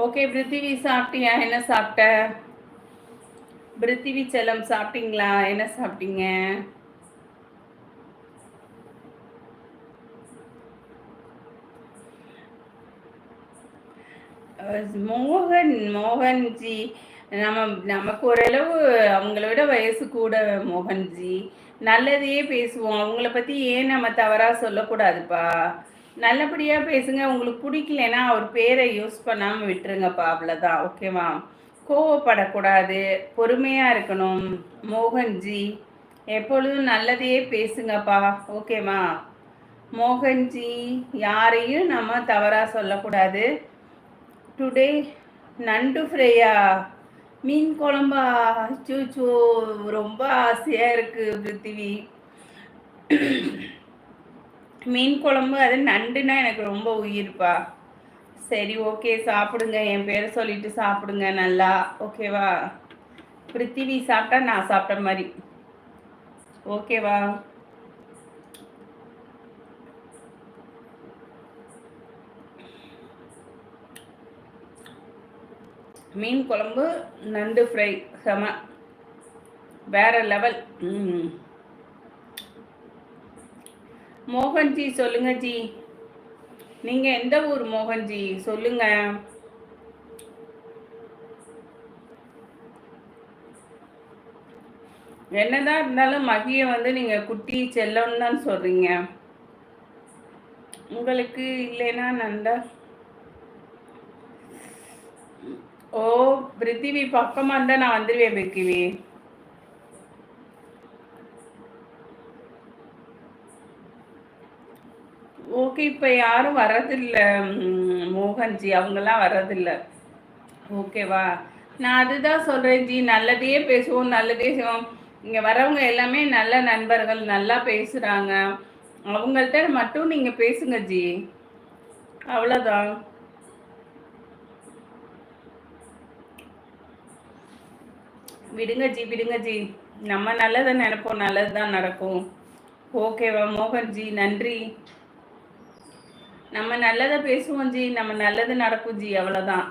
Okay பிருத்திவி சாப்பிட்டியா? என்ன சாப்பிட்ட? பிருத்திவி செல்லம் சாப்பிட்டீங்களா? என்ன சாப்பிட்டீங்க? மோகன்ஜி நமக்கு ஓரளவு அவங்கள விட வயசு கூட. மோகன்ஜி நல்லதையே பேசுவோம். அவங்கள பற்றி ஏன் நம்ம தவறாக சொல்லக்கூடாதுப்பா. நல்லபடியாக பேசுங்க. உங்களுக்கு பிடிக்கலன்னா அவர் பேரை யூஸ் பண்ணாமல் விட்டுருங்கப்பா. அவ்வளோதான். ஓகேவா? கோவப்படக்கூடாது, பொறுமையாக இருக்கணும். மோகன்ஜி எப்பொழுதும் நல்லதையே பேசுங்கப்பா. ஓகேவா? மோகன்ஜி யாரையும் நம்ம தவறாக சொல்லக்கூடாது. டுடே நண்டு ஃப்ரையா? மீன் குழம்பா? சூச்சோ, ரொம்ப ஆசையாக இருக்குது பிருத்திவி. மீன் குழம்பு, அது நண்டுனா எனக்கு ரொம்ப உயிர்ப்பா. சரி, ஓகே, சாப்பிடுங்க. என் பேரை சொல்லிட்டு சாப்பிடுங்க நல்லா. ஓகேவா? பிருத்திவி சாப்பிட்டா நான் சாப்பிட்ட மாதிரி. ஓகேவா? மீன் குழம்பு, நண்டு ஃப்ரை செம, வேற லெவல். மோகன்ஜி சொல்லுங்க ஜி, நீங்க எந்த ஊர் மோகன்ஜி? சொல்லுங்க. என்னதான் இருந்தாலும் மகிய வந்து நீங்க குட்டி செல்லம்னு தான் சொல்றீங்க. உங்களுக்கு இல்லைன்னா நண்டா? ஓ, பிருத்திவி பக்கமா இருந்தா நான் வந்துடுவேன் பிருத்திவி. ஓகே, இப்போ யாரும் வர்றதில்ல மோகன்ஜி, அவங்கெல்லாம் வர்றதில்ல. ஓகேவா? நான் அதுதான் சொல்கிறேன் ஜி, நல்லதையே பேசுவோம், நல்லதே செய்வோம். இங்கே வரவங்க எல்லாமே நல்ல நண்பர்கள், நல்லா பேசுகிறாங்க. அவங்கள்ட்ட மட்டும் நீங்கள் பேசுங்க ஜி, அவ்வளோதான். விடுங்க ஜி, விடுங்க ஜி. நம்ம நல்லதை நினைப்போம், நல்லது தான் நடக்கும். ஓகேவா மோகன்ஜி? நன்றி. நம்ம நல்லதை பேசுவோம் ஜி, நம்ம நல்லது நடக்கும் ஜி, அவ்வளோதான்.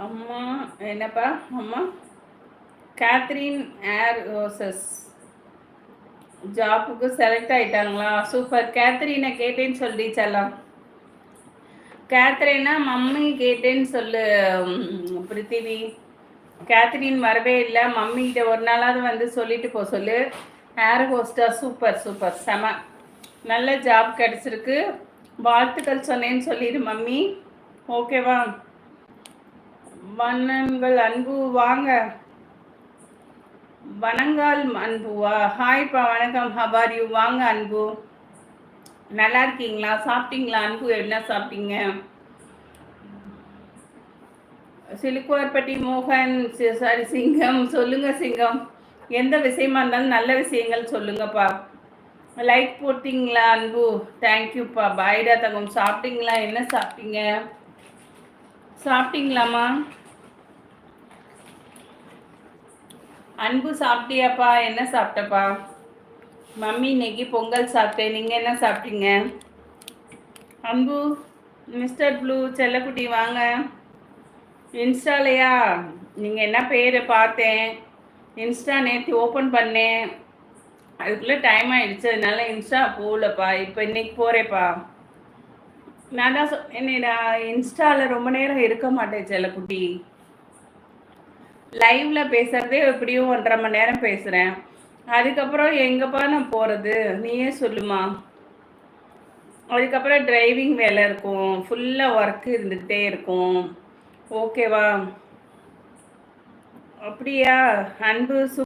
அம்மா என்னப்பா? அம்மா கேத்ரின் ஏர் ரோசஸ் ஜாப்புக்கு செலக்ட் ஆயிட்டாங்களா? சூப்பர். கேத்ரினை கேட்டேன்னு சொல்லி செல்லாம். கேத்ரினா மம்மி கேட்டேன்னு சொல்லு பிருத்திவி. கேத்ரின் வரவே இல்லை. மம்மிகிட்ட ஒரு நாளாவது வந்து சொல்லிட்டு போ சொல்லு. ஏர் ஹோஸ்டா? சூப்பர் சூப்பர், செம. நல்ல ஜாப் கிடச்சிருக்கு, வாழ்த்துக்கள் சொன்னேன்னு சொல்லிடு மம்மி. ஓகேவா? வண்ணங்கள் அன்பு வாங்க. வணங்கால் அன்புவா? ஹாய்ப்பா, வணக்கம். ஹபார் யூ? வாங்க அன்பு, நல்லா இருக்கீங்களா? சாப்பிட்டீங்களா அன்பு? என்ன சாப்பிட்டீங்க? சிலுக்குவார்பட்டி மோகன், சாரி சிங்கம். சொல்லுங்க சிங்கம், எந்த விஷயமா இருந்தாலும் நல்ல விஷயங்கள் சொல்லுங்கப்பா. லைக் போட்டிங்களா அன்பு? தேங்க்யூப்பா. பாய்டா தங்கம். சாப்பிட்டீங்களா? என்ன சாப்பிட்டீங்க? சாப்பிட்டீங்களாம்மா? அன்பு சாப்பிட்டியாப்பா? என்ன சாப்பிட்டப்பா? மம்மி இன்னைக்கு பொங்கல் சாப்பிட்டேன். நீங்கள் என்ன சாப்பிட்டீங்க? அன்பு, மிஸ்டர் ப்ளூ செல்லக்குட்டி வாங்க. இன்ஸ்டாலையா? நீங்கள் என்ன பேரை பார்த்தேன், இன்ஸ்டா நேற்று ஓப்பன் பண்ணேன், அதுக்குள்ளே டைம் ஆகிடுச்சு, அதனால இன்ஸ்டா போகலப்பா. இப்போ இன்னைக்கு போகிறேப்பா. நான் தான் நான் இன்ஸ்டாவில் ரொம்ப நேரம் இருக்க மாட்டேன் செல்லக்குட்டி. லைவ்ல பேசுறதே எப்படியும் 1.5 மணி நேரம் பேசுகிறேன். அதுக்கப்புறம் எங்கப்பா நான் போகிறது, நீயே சொல்லுமா. அதுக்கப்புறம் டிரைவிங் வேலை இருக்கும், ஃபுல்லாக ஒர்க்கு இருந்துக்கிட்டே இருக்கும். ஓகேவா? அப்படியா அன்பு?